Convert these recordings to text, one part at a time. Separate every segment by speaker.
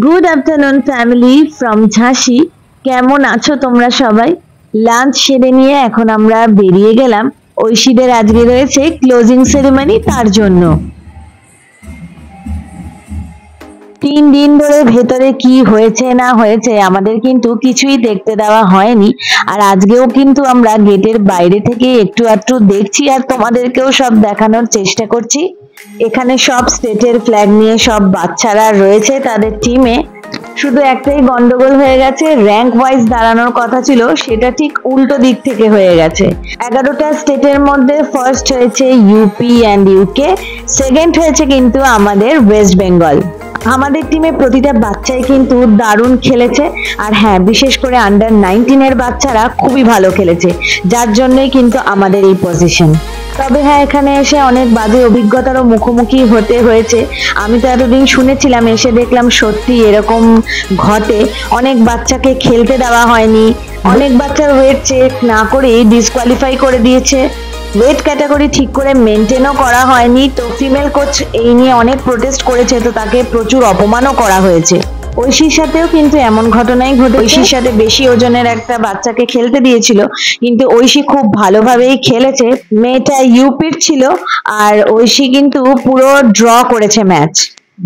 Speaker 1: Good afternoon family from ঝাঁসি। কেমন আছো তোমরা সবাই? লাঞ্চ সেরে নিয়ে এখন আমরা বেরিয়ে গেলাম। ঐশীদের আজকে রয়েছে ক্লোজিং সেরেমনি, তার জন্য 3 দিন ধরে ভেতরে কি হয়েছে না হয়েছে আমাদের কিন্তু কিছুই দেখতে দেওয়া হয়নি। আর আজকেও কিন্তু আমরা গেটের বাইরে থেকে একটু একটু দেখছি আর তোমাদেরকেও সব দেখানোর চেষ্টা করছি। এখানে সব স্টেটের ফ্ল্যাগ নিয়ে সব বাচ্চারা রয়েছে তাদের টিমে। শুধু একটাই গন্ডগোল হয়ে গেছে, র্যাঙ্ক ওয়াইজ দাঁড়ানোর কথা ছিল সেটা ঠিক উল্টো দিক থেকে হয়ে গেছে। 11টা স্টেটের মধ্যে ফার্স্ট হয়েছে ইউপি অ্যান্ড ইউকে, সেকেন্ড হয়েছে কিন্তু আমাদের ওয়েস্ট বেঙ্গল। আমাদের টিমে প্রতিটা বাচ্চাই কিন্তু দারুণ খেলেছে, আর হ্যাঁ, বিশেষ করে আন্ডার 19 এর বাচ্চারা খুবই ভালো খেলেছে, যার জন্যই কিন্তু আমাদের এই পজিশন। তবে হ্যাঁ, এখানে এসে অনেক বাজে অভিজ্ঞতারও মুখোমুখি হতে হয়েছে। আমি তো এতদিন শুনেছিলাম, এসে দেখলাম সত্যি এরকম ঘটে। অনেক বাচ্চাকে খেলতে দেওয়া হয়নি, অনেক বাচ্চার ওয়েট চেক না করেই ডিসকোয়ালিফাই করে দিয়েছে, ওয়েট ক্যাটাগরি ঠিক করে মেনটেনও করা হয়নি। তো ফিমেল কোচ এই নিয়ে অনেক প্রোটেস্ট করেছে, তো তাকে প্রচুর অপমানও করা হয়েছে। ঐশীর সাথেও কিন্তু এমন ঘটনাই ঘটে। ঐশীর সাথে বেশি ওজনের একটা বাচ্চাকে খেলতে দিয়েছিল, কিন্তু ঐশী খুব ভালোভাবেই খেলেছে। মেয়েটা ইউপির ছিল আর ঐশী কিন্তু পুরো ড্র করেছে ম্যাচ।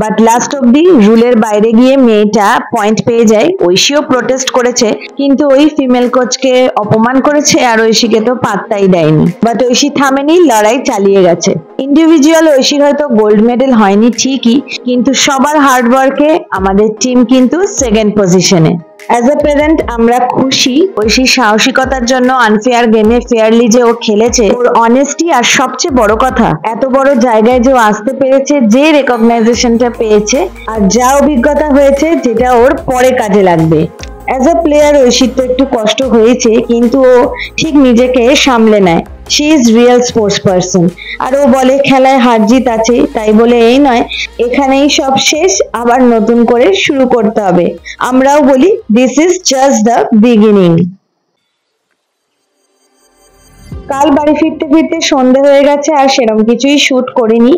Speaker 1: বাট লাস্ট অব্দি রুলের বাইরে গিয়ে মেয়েটা পয়েন্ট পেয়ে যায়। ঐশীও প্রোটেস্ট করেছে, কিন্তু ওই ফিমেল কোচকে অপমান করেছে আর ঐশীকে তো পাত্তাই দেয়নি। বাট ঐশী থামেনি, লড়াই চালিয়ে গেছে। ইন্ডিভিজুয়াল ঐশীর হয়তো গোল্ড মেডেল হয়নি ঠিকই, কিন্তু সবার হার্ডওয়ার্কে আমাদের টিম কিন্তু সেকেন্ড পজিশনে। অ্যাজ এ প্যারেন্ট আমরা খুশি ঐশীর সাহসিকতার জন্য, আনফেয়ার গেমে ফেয়ারলি যে ও খেলেছে, ওর অনেস্টি, আর সবচেয়ে বড় কথা এত বড় জায়গায় যে ও আসতে পেরেছে, যে রেকগনাইজেশনটা পেয়েছে আর যা অভিজ্ঞতা হয়েছে, যেটা ওর পরে কাজে লাগবে। অ্যাজ এ প্লেয়ার ঐশীর তো একটু কষ্ট হয়েছে, কিন্তু ও ঠিক নিজেকে সামলে নেয়। She is real sports person. আর ও বলে খেলায় হার জিত আছে, তাই বলে এই নয় এখানেই সব শেষ, আবার নতুন করে শুরু করতে হবে। আমরাও বলি this is just the beginning. কাল বাড়ি ফিরতে ফিরতে সন্ধে হয়ে গেছে, আর সেরকম কিছুই শুট করিনি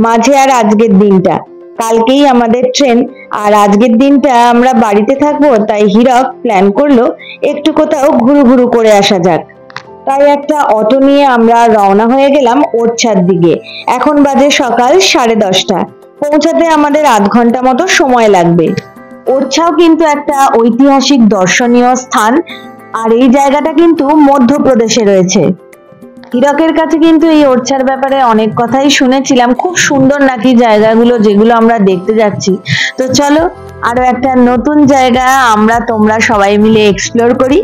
Speaker 1: মাঝে। আর আজকের দিনটা, কালকেই আমাদের ট্রেন, আর আজকের দিনটা আমরা বাড়িতে থাকবো, তাই হীরক প্ল্যান করলো একটু কোথাও ঘুরু ঘুরু করে আসা যাক। তাই একটা অটো নিয়ে আমরা রওনা হয়ে গেলাম ওরছার দিকে। এখন বাজে সকাল 10:30। পৌঁছাতে আমাদের আধ ঘন্টা মতো সময় লাগবে। ওরছাও কিন্তু একটা ঐতিহাসিক দর্শনীয় স্থান, আর এই জায়গাটা কিন্তু মধ্যপ্রদেশে রয়েছে। হীরকের কাছে কিন্তু এই ওরছার ব্যাপারে অনেক কথাই শুনেছিলাম, খুব সুন্দর নাকি জায়গাগুলো যেগুলো আমরা দেখতে যাচ্ছি। তো চলো আরো একটা নতুন জায়গা আমরা তোমরা সবাই মিলে এক্সপ্লোর করি।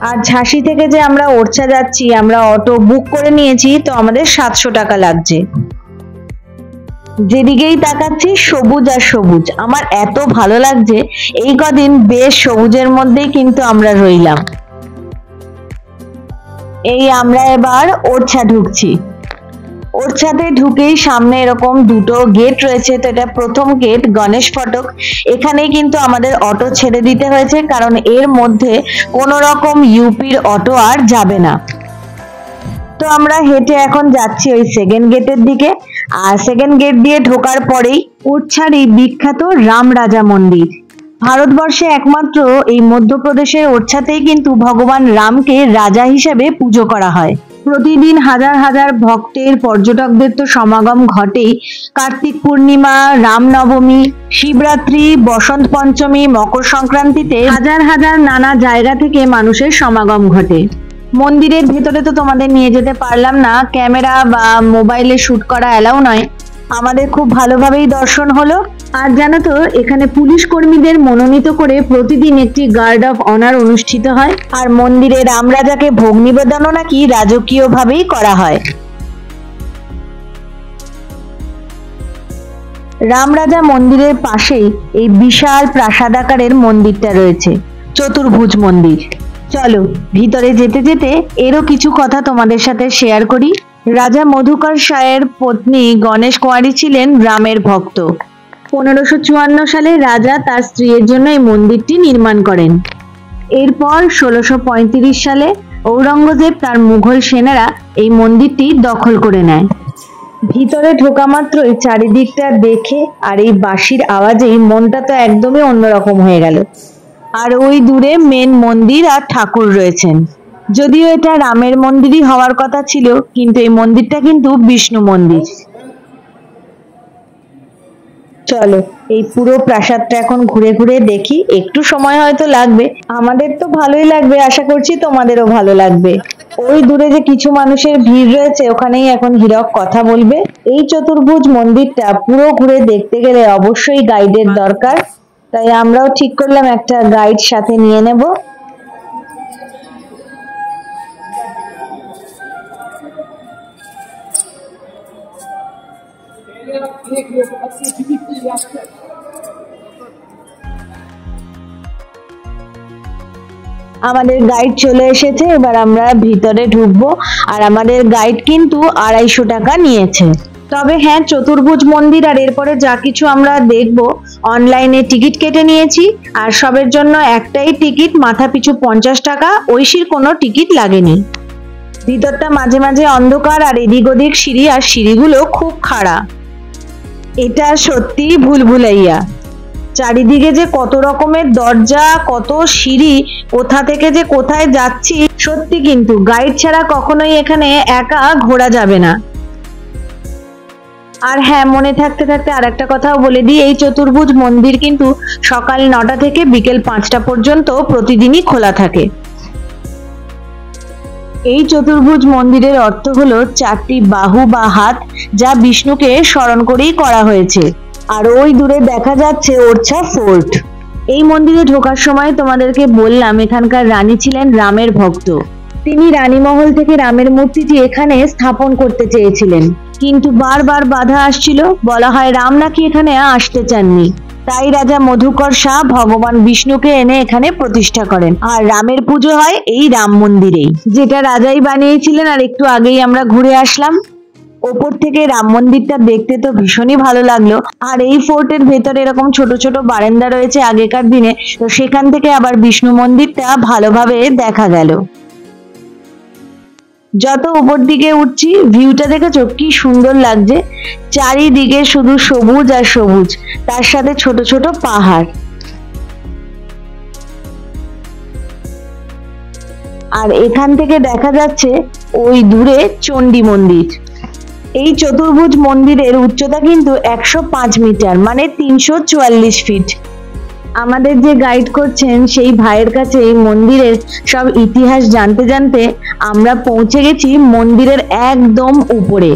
Speaker 1: আর ঝাঁসি থেকে যে আমরা ওরছা যাচ্ছি, আমরা অটো বুক করে নিয়েছি, তো আমাদের 700 টাকা লাগছে। যেদিকেই তাকাচ্ছি সবুজ আর সবুজ, আমার এত ভালো লাগছে। এই কদিন বেশ সবুজের মধ্যেই কিন্তু আমরা রইলাম। এই আমরা এবার ওরছা ঢুকছি। ওরছাতে ঢুকেই সামনে এরকম দুটো গেট রয়েছে। তো এটা প্রথম গেট, গণেশ ফটক। এখানেই কিন্তু আমাদের অটো ছেড়ে দিতে হয়েছে, কারণ এর মধ্যে কোনো রকম ইউপির অটো আর যাবে না। তো আমরা হেঁটে এখন যাচ্ছি ওই সেকেন্ড গেটের দিকে। আর সেকেন্ড গেট দিয়ে ঢোকার পরেই ওরছার এই বিখ্যাত রাম রাজা মন্দির। ভারতবর্ষে একমাত্র এই মধ্যপ্রদেশের ওরছাতেই কিন্তু ভগবান রামকে রাজা হিসেবে পুজো করা হয়। প্রতিদিন হাজার হাজার ভক্তের, পর্যটকদের তো সমাগম ঘটেই। কার্তিক পূর্ণিমা, রামনবমী, শিবরাত্রি, বসন্ত পঞ্চমী, মকর সংক্রান্তিতে হাজার হাজার নানা জায়গা থেকে মানুষের সমাগম ঘটে। মন্দিরের ভেতরে তো তোমাদের নিয়ে যেতে পারলাম না, ক্যামেরা বা মোবাইলে শুট করা অ্যালাউ নয়। আমাদের খুব ভালোভাবেই দর্শন হলো। আর জানো তো, এখানে পুলিশ কর্মীদের মনোনীত করে প্রতিদিন একটি গার্ড অফ অনার অনুষ্ঠিত হয়। আর মন্দিরে রামরাজাকে ভোগ নিবেদনও নাকি রাজকীয় ভাবেই করা হয়। রামরাজা মন্দিরের পাশেই এই বিশাল প্রাসাদাকারের মন্দিরটা রয়েছে, চতুর্ভুজ মন্দির। চলো ভিতরে যেতে যেতে এরও কিছু কথা তোমাদের সাথে শেয়ার করি। রাজা মধুকর শাহের পত্নী গণেশ কুঁয়ারী ছিলেন রামের ভক্ত। 1554 সালে রাজা তার স্ত্রীর জন্য এই মন্দিরটি নির্মাণ করেন। এরপর 1635 সালে ঔরঙ্গজেব তার মুঘল সেনারা এই মন্দিরটি দখল করে নেয়। ভিতরে ঢোকা মাত্রই চারিদিকটা দেখে আর এই বাঁশির আওয়াজেই মনটা তো একদমই অন্যরকম হয়ে গেল। আর ওই দূরে মেন মন্দির আর ঠাকুর রয়েছেন। যদিও এটা রামের মন্দিরই হওয়ার কথা ছিল, কিন্তু এই মন্দিরটা কিন্তু বিষ্ণু মন্দির। চলো এই পুরো প্রাসাদটা এখন ঘুরে ঘুরে দেখি, একটু সময় হয়তো লাগবে, আমাদের তো ভালোই লাগবে, আশা করছি তোমাদেরও ভালো লাগবে। ওই দূরে যে কিছু মানুষের ভিড় রয়েছে ওখানেই এখন হীরক কথা বলবে। এই চতুর্ভুজ মন্দিরটা পুরো ঘুরে দেখতে গেলে অবশ্যই গাইডের দরকার, তাই আমরাও ঠিক করলাম একটা গাইড সাথে নিয়ে নেব। আমাদের গাইড চলে এসেছে, এবার আমরা ভিতরে ঢুকবো। আর আমাদের গাইড কিন্তু 250 টাকা নিয়েছে। তবে হ্যাঁ, চতুর্ভুজ মন্দির আর এরপরে যা কিছু আমরা দেখব অনলাইনে টিকিট কেটে নিয়েছি, আর সবের জন্য একটাই টিকিট, মাথা পিছু 50 টাকা, ঐশীর কোনো টিকিট লাগেনি। ভিতরটা মাঝে মাঝে অন্ধকার আর এদিক ওদিক সিঁড়ি, আর সিঁড়িগুলো খুব খাড়া। এটা সত্যি ভুলভুলাইয়া। চারিদিকে যে কত রকমের দরজা, কত সিঁড়ি, কোথা থেকে যে কোথায় যাচ্ছি, সত্যি কিন্তু গাইড ছাড়া কখনোই এখানে একা ঘোরা যাবে না। আর হ্যাঁ, মনে থাকতে থাকতে আর একটা কথাও বলে দিই, এই চতুর্ভুজ মন্দির কিন্তু সকাল 9টা থেকে বিকেল 5টা পর্যন্ত প্রতিদিনই খোলা থাকে। এই চতুর্ভুজ মন্দিরের অর্থ হলো 4টি বাহু বা হাত, যা বিষ্ণুকে স্মরণ করেই করা হয়েছে। আর ওই দূরে দেখা যাচ্ছে ওরছা ফোর্ট। এই মন্দিরে ঢোকার সময় তোমাদেরকে বললাম এখানকার রানী ছিলেন রামের ভক্ত। তিনি রানীমহল থেকে রামের মূর্তিটি এখানে স্থাপন করতে চেয়েছিলেন, কিন্তু বারবার বাধা আসছিল। বলা হয় রাম নাকি এখানে আসতে চাননি। তাই রাজা মধুকর শাহ ভগবান বিষ্ণুকে এনে এখানে প্রতিষ্ঠা করেন, আর রামের পুজো হয় এই রাম মন্দিরেই, যেটা রাজাই বানিয়েছিলেন। আর একটু আগেই আমরা ঘুরে আসলাম। ওপর থেকে রাম মন্দিরটা দেখতে তো ভীষণই ভালো লাগলো। আর এই ফোর্টের ভেতরে এরকম ছোট ছোট বারান্দা রয়েছে আগেকার দিনে, তো সেখান থেকে আবার বিষ্ণু মন্দিরটা ভালোভাবে দেখা গেল। যত উপর দিকে উঠছি ভিউটা দেখেছো কি সুন্দর লাগছে, চারিদিকে শুধু সবুজ আর সবুজ, তার সাথে ছোট ছোট পাহাড়। আর এখান থেকে দেখা যাচ্ছে ওই দূরে চণ্ডী মন্দির। এই চতুর্ভুজ মন্দিরের উচ্চতা কিন্তু 105 মিটার, মানে 344 ফিট। আমাদের যে গাইড করছেন সেই ভাইয়ের কাছে এই মন্দিরের সব ইতিহাস জানতে জানতে আমরা পৌঁছে গেছি মন্দিরের একদম উপরে।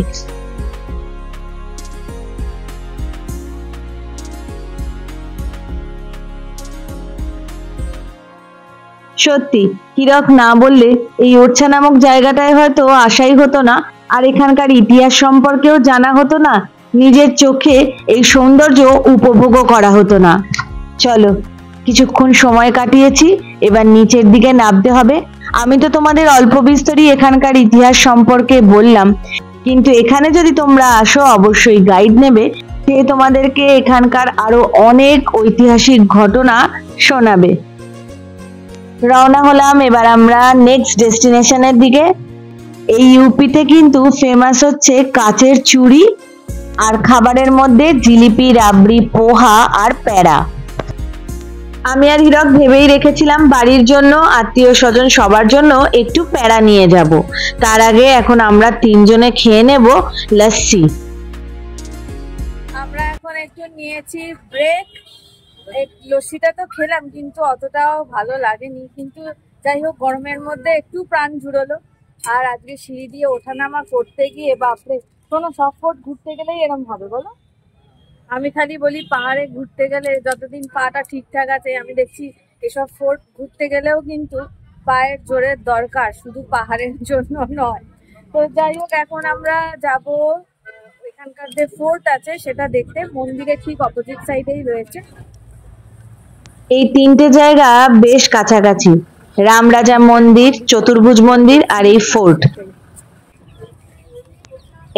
Speaker 1: সত্যি হীরক না বললে এই ওরছা নামক জায়গাটায় হয়তো আসাই হতো না, আর এখানকার ইতিহাস সম্পর্কেও জানা হতো না, নিজের চোখে এই সৌন্দর্য উপভোগও করা হতো না। চলো কিছুক্ষণ সময় কাটিয়েছি, এবার নিচের দিকে নামতে হবে। আমি তো তোমাদের অল্প বিস্তরই এখানকার ইতিহাস সম্পর্কে বললাম, কিন্তু এখানে যদি তোমরা আসো অবশ্যই গাইড নেবে, সে তোমাদেরকে এখানকার আরো অনেক ঐতিহাসিক ঘটনা শোনাবে। রওনা হলাম এবার আমরা নেক্সট ডেস্টিনেশনের দিকে। এই ইউপিতে কিন্তু ফেমাস হচ্ছে কাচের চুড়ি, আর খাবারের মধ্যে জিলিপি, রাবড়ি, পোহা আর প্যাড়া। আমি আর হীরক ভেবেই রেখেছিলাম বাড়ির জন্য, আত্মীয় স্বজন সবার জন্য একটু প্যাড়া নিয়ে যাব। তার আগে এখন আমরা 3 জনে খেয়ে নেব লস্যি।
Speaker 2: আমরা এখন একটু নিয়েছি ব্রেক। এই লস্যিটা তো খেলাম কিন্তু অতটাও ভালো লাগেনি, কিন্তু যাই হোক গরমের মধ্যে একটু প্রাণ জুড়লো। আর আজকে সিঁড়ি দিয়ে ওঠানামা করতে গিয়ে বাপরে, কোনো সব ফোর্ট ঘুরতে গেলেই এরম হবে বলো। আমি খালি বলি পাহাড়ে ঘুরতে গেলে যতদিন পাটা ঠিকঠাক আছে, আমি দেখছি এসব ফোর্ট ঘুরতে গেলেও কিন্তু পায়ের জোরের দরকার, শুধু পাহাড়ের জন্য নয়। তো যাই হোক এখন আমরা যাব এখানকার যে ফোর্ট আছে সেটা দেখতে, মন্দিরের ঠিক অপোজিট সাইডেই রয়েছে।
Speaker 1: এই 3টে জায়গা বেশ কাছাকাছি, রামরাজা মন্দির, চতুর্ভুজ মন্দির আর এই ফোর্ট।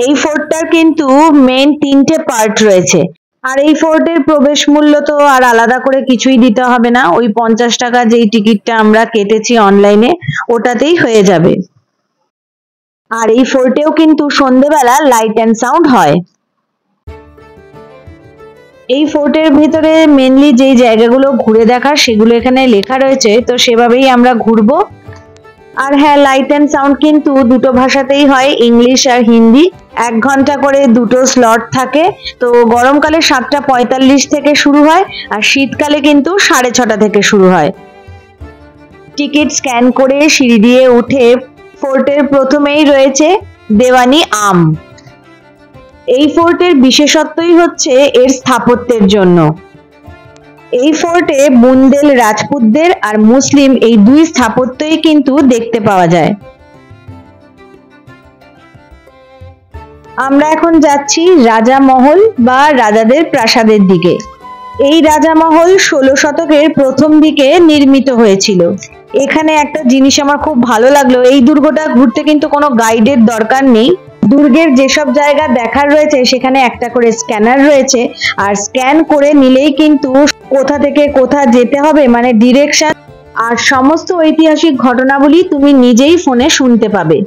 Speaker 1: এই ফোর্টটার কিন্তু মেন 3টে পার্ট রয়েছে। আর এই ফোর্টের প্রবেশ মূল্য তো আর আলাদা করে কিছুই দিতে হবে না, ওই 50 টাকা যেই টিকিটটা আমরা কেটেছি অনলাইনে ওটাতেই হয়ে যাবে। আর এই ফোর্টেও কিন্তু সন্ধ্যেবেলা লাইট অ্যান্ড সাউন্ড হয়। এই ফোর্টের ভিতরে মেনলি যেই জায়গাগুলো ঘুরে দেখার সেগুলো এখানে লেখা রয়েছে, তো সেভাবেই আমরা ঘুরবো। আর হ্যাঁ, লাইট অ্যান্ড সাউন্ড কিন্তু দুটো ভাষাতেই হয়, ইংলিশ আর হিন্দি। 1 ঘন্টা করে দুটো স্লট থাকে। তো গরমকালে 7:45 থেকে শুরু হয়, আর শীতকালে কিন্তু 6:30 থেকে শুরু হয়। টিকিট স্ক্যান করে সিঁড়ি দিয়ে উঠে ফোর্টের প্রথমেই রয়েছে দেওয়ানি আম। এই ফোর্টের বিশেষত্বই হচ্ছে এর স্থাপত্যের জন্য। এই ফোর্টে বুন্দেল রাজপুতদের আর মুসলিম এই দুই স্থাপত্যই কিন্তু দেখতে পাওয়া যায়। আমরা এখন যাচ্ছি রাজা মহল বা রাজাদের প্রাসাদের দিকে। এই রাজা মহল 16 শতকের প্রথম দিকে নির্মিত হয়েছিল। এখানে একটা জিনিস আমার খুব ভালো লাগলো, এই দুর্গটা ঘুরতে কিন্তু কোনো গাইডের দরকার নেই। দুর্গের যেসব জায়গা দেখার রয়েছে সেখানে একটা করে স্ক্যানার রয়েছে, আর স্ক্যান করে নিলেই কিন্তু কোথা থেকে কোথা যেতে হবে মানে ডিরেকশন আর সমস্ত ঐতিহাসিক ঘটনাবলী তুমি নিজেই ফোনে শুনতে পাবে।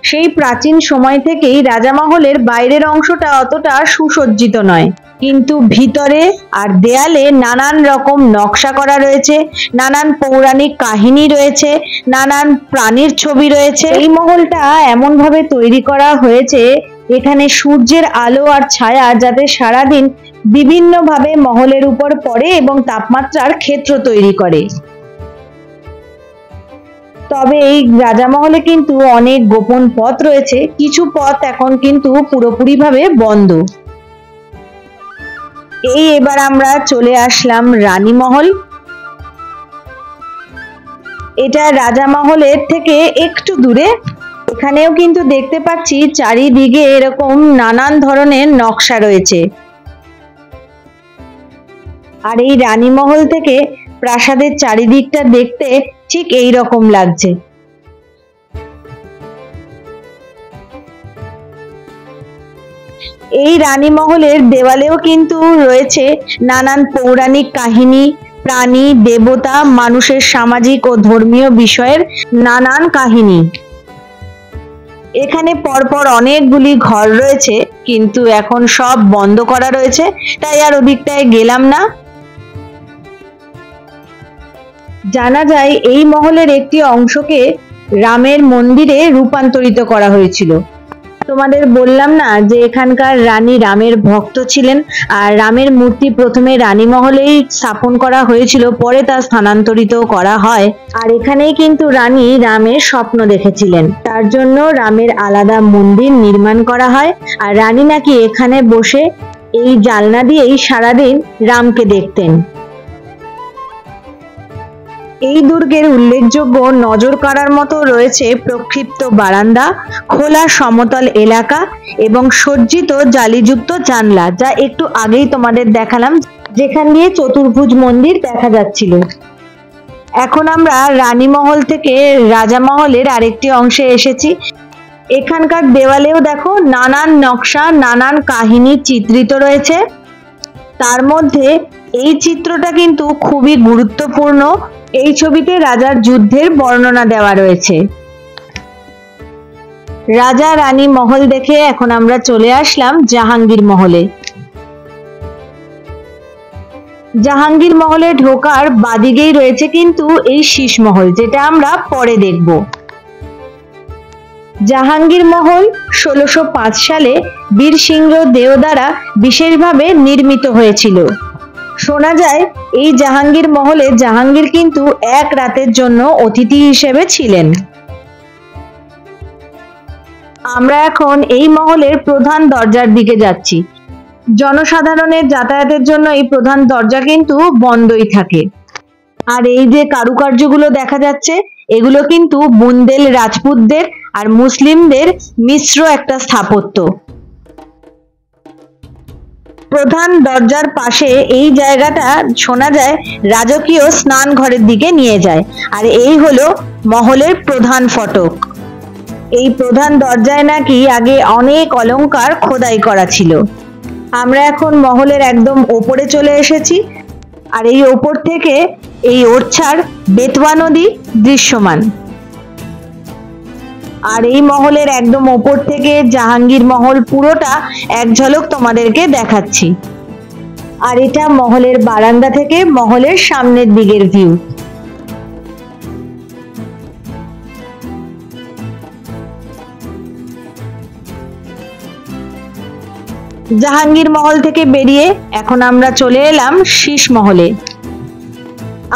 Speaker 1: সেই প্রাচীন সময় থেকেই রাজামহলের বাইরের অংশটা অতটা সুসজ্জিত নয়, কিন্তু ভিতরে আর দেয়ালে নানান রকম নকশা করা রয়েছে, নানান পৌরাণিক কাহিনী রয়েছে, নানান প্রাণীর ছবি রয়েছে। এই মহলটা এমন ভাবে তৈরি করা হয়েছে এখানে সূর্যের আলো আর ছায়া যাতে সারাদিন বিভিন্ন ভাবে মহলের উপর পড়ে এবং তাপমাত্রার ক্ষেত্র তৈরি করে। তবে এই রাজামহলে কিন্তু অনেক গোপন পথ রয়েছে, কিছু পথ এখন কিন্তু পুরোপুরিভাবে বন্ধ। এবার আমরা চলে আসলাম রানীমহল। এটা রাজামহলের থেকে একটু দূরে। এখানেও কিন্তু দেখতে পাচ্ছি চারিদিকে এরকম নানান ধরনের নকশা রয়েছে। আর এই রানীমহল থেকে প্রাসাদের চারিদিকটা দেখতে ঠিক এই রকম লাগছে। এই রানীমহলের দেওয়ালেও কিন্তু রয়েছে নানান পৌরাণিক কাহিনী, প্রাণী, দেবতা, মানুষের সামাজিক ও ধর্মীয় বিষয়ের নানান কাহিনী। এখানে পরপর অনেকগুলি ঘর রয়েছে, কিন্তু এখন সব বন্ধ করা রয়েছে, তাই আর ওদিকটায় গেলাম না। জানা যায় এই মহলের একটি অংশকে রামের মন্দিরে রূপান্তরিত করা হয়েছিল। তোমাদের বললাম না যে এখানকার রানী রামের ভক্ত ছিলেন, আর রামের মূর্তি প্রথমে রানীমহলেই স্থাপন করা হয়েছিল, পরে তা স্থানান্তরিত করা হয়। আর এখানেই কিন্তু রানী রামের স্বপ্ন দেখেছিলেন, তার জন্য রামের আলাদা মন্দির নির্মাণ করা হয়। আর রানী নাকি এখানে বসে এই জানলা দিয়েই সারাদিন রামকে দেখতেন। এই দুর্গের উল্লেখযোগ্য নজর কাড়ার মতো রয়েছে প্রক্ষিপ্ত বারান্দা, খোলা সমতল এলাকা এবং সজ্জিত জালিযুক্ত জানলা, যা একটু আগেই তোমাদের দেখালাম, যেখান দিয়ে চতুর্ভুজ মন্দির দেখা যাচ্ছিল। এখন আমরা রানীমহল থেকে রাজামহলের আরেকটি অংশে এসেছি। এখানকার দেওয়ালেও দেখো নানান নকশা, নানান কাহিনী চিত্রিত রয়েছে। তার মধ্যে এই চিত্রটা কিন্তু খুবই গুরুত্বপূর্ণ। এই ছবিতে রাজার যুদ্ধের বর্ণনা দেওয়া রয়েছে। রাজা রানী মহল দেখে এখন আমরা চলে আসলাম জাহাঙ্গীর মহলে। জাহাঙ্গীর মহলে ঢোকার বাদিকেই রয়েছে কিন্তু এই শীষ মহল, যেটা আমরা পরে দেখব। জাহাঙ্গীর মহল 1605 সালে বীর সিংহ দেও দ্বারা বিশেষভাবে নির্মিত হয়েছিল। শোনা যায় এই জাহাঙ্গীর মহলে জাহাঙ্গীর কিন্তু 1 রাতের জন্য অতিথি হিসেবে ছিলেন। আমরা এখন এই মহলের প্রধান দরজার দিকে যাচ্ছি। জনসাধারণের যাতায়াতের জন্য এই প্রধান দরজা কিন্তু বন্ধই থাকে। আর এই যে কারুকার্যগুলো দেখা যাচ্ছে, এগুলো কিন্তু বুন্দেল রাজপুতদের আর মুসলিমদের মিশ্র একটা স্থাপত্য। প্রধান দরজার পাশে এই জায়গাটা শোনা যায় রাজকীয় স্নান ঘরের দিকে নিয়ে যায়। আর এই হলো মহলের প্রধান ফটক। এই প্রধান দরজায় নাকি আগে অনেক অলংকার খোদাই করা ছিল। আমরা এখন মহলের একদম ওপরে চলে এসেছি, আর এই ওপর থেকে এই ওরছার বেতওয়া নদী দৃশ্যমান। আর এই মহলের একদম ওপর থেকে জাহাঙ্গীর মহল পুরোটা এক ঝলক তোমাদেরকে দেখাচ্ছি। আর এটা মহলের বারান্দা থেকে মহলের সামনের দিকের ভিউ। জাহাঙ্গীর মহল থেকে বেরিয়ে এখন আমরা চলে এলাম শীষ মহলে।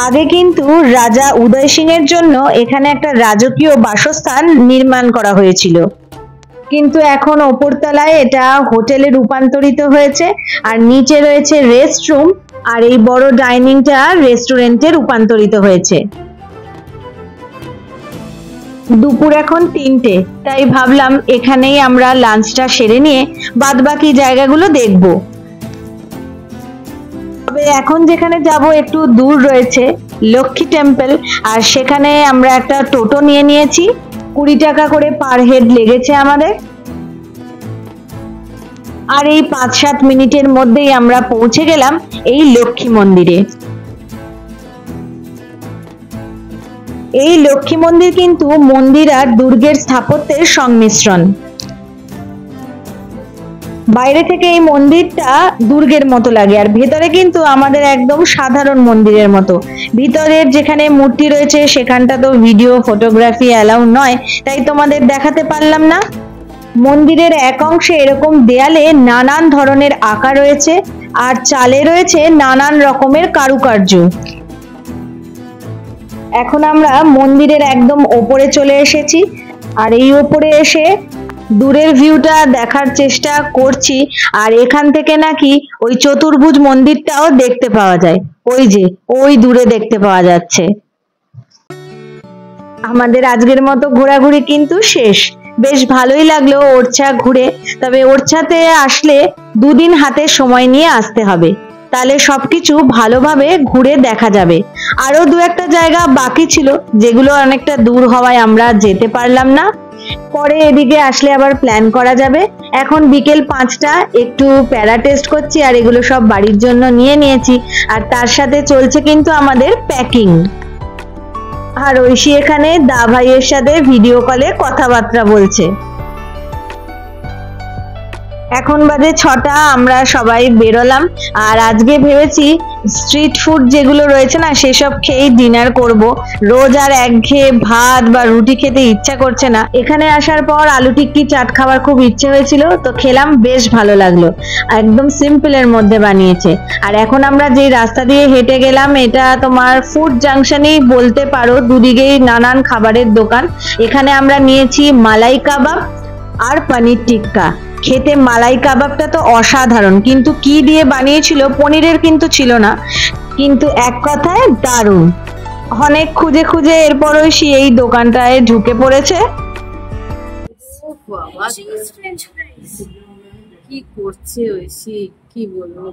Speaker 1: আগে কিন্তু রাজা উদয় সিং এর জন্য এখানে একটা রাজকীয় বাসস্থান নির্মাণ করা হয়েছিল, কিন্তু এখন ওপরতলায় এটা হোটেলে রূপান্তরিত হয়েছে আর নিচে রয়েছে রেস্টরুম, আর এই বড় ডাইনিংটা রেস্টুরেন্টে রূপান্তরিত হয়েছে। দুপুর এখন 3টে, তাই ভাবলাম এখানেই আমরা লাঞ্চটা সেরে নিয়ে বাদবাকি জায়গাগুলো দেখব। তবে এখন যেখানে যাব একটু দূর রয়েছে লক্ষ্মী টেম্পল, আর সেখানে আমরা একটা টোটো নিয়ে নিয়েছি। 20 টাকা করে পার হেড লেগেছে আমাদের। আর এই 5-7 মিনিটের মধ্যেই আমরা পৌঁছে গেলাম এই লক্ষ্মী মন্দিরে। এই লক্ষ্মী মন্দির কিন্তু মন্দির আর দুর্গের স্থাপত্যের সংমিশ্রণ। বাইরে থেকে এই মন্দিরটা দুর্গের মতো লাগে, আর ভেতরে কিন্তু আমাদের একদম সাধারণ মন্দিরের মতো। ভিতরের যেখানে মূর্তি রয়েছে সেখানটা তো ভিডিও ফটোগ্রাফি অ্যালাউ নয়, তাই তোমাদের দেখাতে পারলাম না। মন্দিরের এক অংশে এরকম দেয়ালে নানান ধরনের আঁকা রয়েছে, আর চালে রয়েছে নানান রকমের কারুকার্য। এখন আমরা মন্দিরের একদম ওপরে চলে এসেছি, আর এই ওপরে এসে দূরের ভিউটা দেখার চেষ্টা করছি। আর এখান থেকে নাকি ওই চতুর্ভুজ মন্দিরটাও দেখতে পাওয়া যায়, ওই যে ওই দূরে দেখতে পাওয়া যাচ্ছে। আমাদের আজকের মতো ঘোরাঘুরি কিন্তু শেষ। বেশ ভালোই লাগলো ওরছা ঘুরে, তবে ওরছাতে আসলে 2 দিন হাতে সময় নিয়ে আসতে হবে, তাহলে সবকিছু ভালোভাবে ঘুরে দেখা যাবে। আরো 2-1টা জায়গা বাকি ছিল যেগুলো অনেকটা দূর হওয়ায় আমরা যেতে পারলাম না, পরে এদিকে আসলে আবার প্ল্যান করা যাবে। এখন বিকেল 5টা, একটু প্যারা টেস্ট করছি আর এগুলো সব বাড়ির জন্য নিয়ে নিয়েছি, আর তার সাথে চলছে কিন্তু আমাদের প্যাকিং। আর ঐশী এখানে দা ভাইয়ের সাথে ভিডিও কলে কথাবার্তা বলছে। এখন বাজে 6টা, আমরা সবাই বেরোলাম। আর আজকে ভেবেছি স্ট্রিট ফুড যেগুলো রয়েছে না সেসব খেয়েই ডিনার করব। রোজ আর একঘেয়ে ভাত বা রুটি খেতে ইচ্ছা করছে না। এখানে আসার পর আলু টিক্কি চাট খাবার খুব ইচ্ছে হয়েছিল, তো খেলাম, বেশ ভালো লাগলো। একদম সিম্পলের মধ্যে বানিয়েছে। আর এখন আমরা যে রাস্তা দিয়ে হেঁটে গেলাম এটা তোমার ফুড জাংশনই বলতে পারো, দুদিকেই নানান খাবারের দোকান। এখানে আমরা নিয়েছি মালাই কাবাব আর পনির টিক্কা। খেতে মালাই কাবাবটা তো অসাধারণ, কিন্তু কি দিয়ে বানিয়েছিল, পনিরের কিন্তু ছিল না, কিন্তু এক কথায় দারুণ। অনেক খুঁজে খুঁজে এরপর ঐশী এই দোকানটায় ঢুকে পড়েছে।
Speaker 2: কি করছে ঐশী, কি বলবো,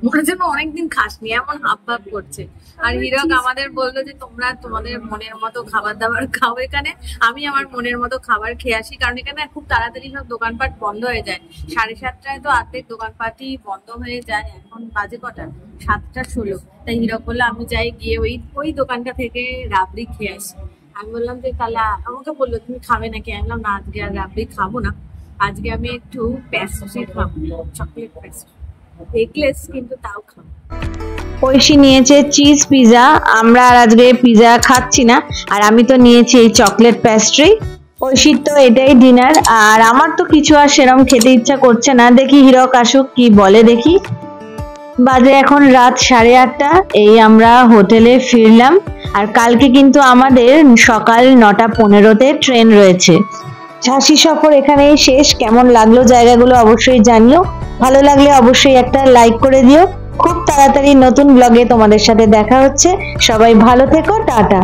Speaker 2: মনে যেন অনেকদিন খাসনি, এমন হাব ভাব করছে। আর হীরক আমাদের বললো যে তোমরা তোমাদের মনের মতো খাবার দাবার খাও এখানে, আমি আমার মনের মতো খাবার খেয়ে আসি, কারণ এখানে খুব তাড়াতাড়ি সব দোকানপাট বন্ধ হয়ে যায়। 7:30টায় তো অর্ধেক দোকানপাটই বন্ধ হয়ে যায়। এখন বাজে কটা, 7:16। তাই হীরক বললো আমি যাই, গিয়ে ওই দোকানটা থেকে রাবড়ি খেয়ে আসি। আমি বললাম যে তাহলে, আমাকে বললো তুমি খাবে নাকি, আমি বললাম না আজকে আর রাবড়ি খাবো না, আজকে আমি একটু প্যাস্ট্রি খাবো, চকলেট প্যাস্ট্রি, এগলেস কিন্তু তাও খাবো।
Speaker 1: ঐশী নিয়েছে চিজ পিজা, আমরা আর আজকে পিজা খাচ্ছি না, আর আমি তো নিয়েছি এই চকলেট প্যাস্ট্রি। ঐশীর তো এটাই ডিনার, আর আমার তো কিছু আর সেরকম খেতে ইচ্ছা করছে না। দেখি হীরক আসুক কি বলে দেখি। বাজে এখন রাত 8:30, এই আমরা হোটেলে ফিরলাম। আর কালকে কিন্তু আমাদের সকাল 9:15-তে ট্রেন রয়েছে। ঝাঁসি সফর এখানেই শেষ। কেমন লাগলো জায়গাগুলো অবশ্যই জানিও, ভালো লাগলে অবশ্যই একটা লাইক করে দিও। খুব তাড়াতাড়ি নতুন ব্লগে তোমাদের সাথে দেখা হচ্ছে। সবাই ভালো থেকো, টাটা।